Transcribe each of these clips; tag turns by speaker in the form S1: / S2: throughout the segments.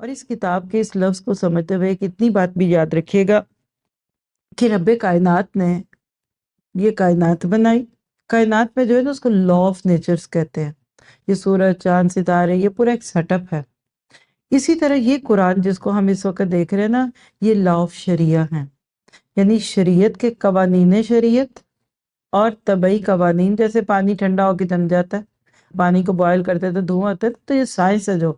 S1: اور اس کتاب کے اس لفظ کو سمجھتے ہوئے ایک اتنی بات بھی یاد رکھیے گا کہ رب کائنات نے یہ کائنات بنائی. کائنات میں جو ہے نا اس کو لا آف نیچرز کہتے ہیں. یہ سورج، چاند، ستارے، یہ پورا ایک سیٹ اپ ہے. اسی طرح یہ قرآن جس کو ہم اس وقت دیکھ رہے ہیں نا، یہ لا آف شریعہ ہیں. یعنی شریعت کے قوانین شریعت اور طبعی قوانین، جیسے پانی ٹھنڈا ہو کے جم جاتا ہے، پانی کو بوائل کرتے تو دھواں ہوتا ہے، تو یہ سائنس ہے. جو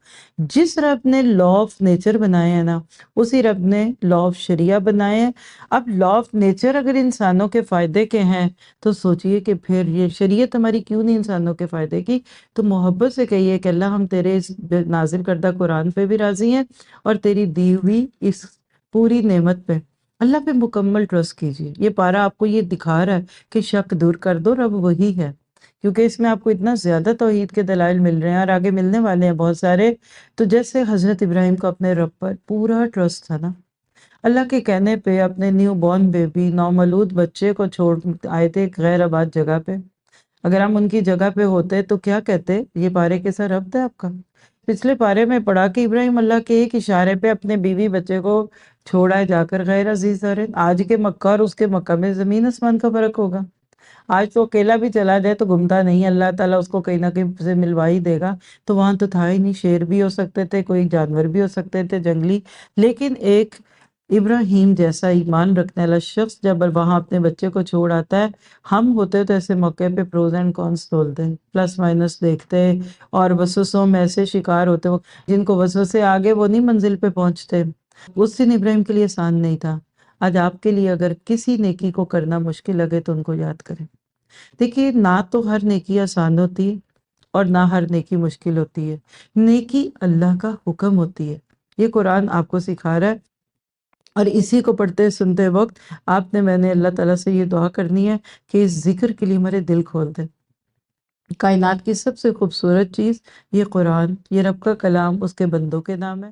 S1: جس رب نے لا آف نیچر بنائے ہیں نا، اسی رب نے لا آف شریعہ بنائے ہیں. اب لا آف نیچر اگر انسانوں کے فائدے کے ہیں تو سوچئے کہ پھر یہ شریعت ہماری کیوں نہیں انسانوں کے فائدے کی. تو محبت سے کہیے کہ اللہ ہم تیرے اس نازل کردہ قرآن پہ بھی راضی ہیں اور تیری دی ہوئی اس پوری نعمت پہ. اللہ پہ مکمل ٹرسٹ کیجیے. یہ پارہ آپ کو یہ دکھا رہا ہے کہ شک دور کر دو، رب وہی ہے. کیونکہ اس میں آپ کو اتنا زیادہ توحید کے دلائل مل رہے ہیں اور آگے ملنے والے ہیں بہت سارے. تو جیسے حضرت ابراہیم کو اپنے رب پر پورا ٹرسٹ تھا نا، اللہ کے کہنے پہ اپنے نیو بورن بیبی، نومولود بچے کو چھوڑ آئے تھے ایک غیر آباد جگہ پہ. اگر ہم ان کی جگہ پہ ہوتے تو کیا کہتے؟ یہ پارے کیسا رب ہے آپ کا؟ پچھلے پارے میں پڑھا کہ ابراہیم اللہ کے ایک اشارے پہ اپنے بیوی بچے کو چھوڑا جا کر غیر عزیز ارے. آج کے مکہ اور اس کے مکہ میں زمین آسمان کا فرق ہوگا. آج تو اکیلا بھی چلا جائے تو گھومتا نہیں، اللہ تعالیٰ اس کو کہیں نہ کہیں سے ملوا ہی دے گا. تو وہاں تو تھا ہی نہیں، شیر بھی ہو سکتے تھے، کوئی جانور بھی ہو سکتے تھے جنگلی. لیکن ایک ابراہیم جیسا ایمان رکھنے والا شخص جب وہاں اپنے بچے کو چھوڑ آتا ہے، ہم ہوتے تو ایسے موقع پہ پروز اینڈ کونس تولتے، پلس مائنس دیکھتے، اور وسوسوں میں ایسے شکار ہوتے. جن کو وسوسے آگے وہ نہیں منزل پہ پہنچتے. اس دن ابراہیم کے لیے آسان نہیں تھا. آج آپ کے لیے اگر کسی نیکی کو کرنا مشکل لگے تو ان کو یاد کریں. دیکھیے، نہ تو ہر نیکی آسان ہوتی ہے اور نہ ہر نیکی مشکل ہوتی ہے. نیکی اللہ کا حکم ہوتی ہے. یہ قرآن آپ کو سکھا رہا ہے. اور اسی کو پڑھتے سنتے وقت میں نے اللہ تعالیٰ سے یہ دعا کرنی ہے کہ اس ذکر کے لیے ہمارے دل کھول دے. کائنات کی سب سے خوبصورت چیز یہ قرآن، یہ رب کا کلام اس کے بندوں کے نام ہے.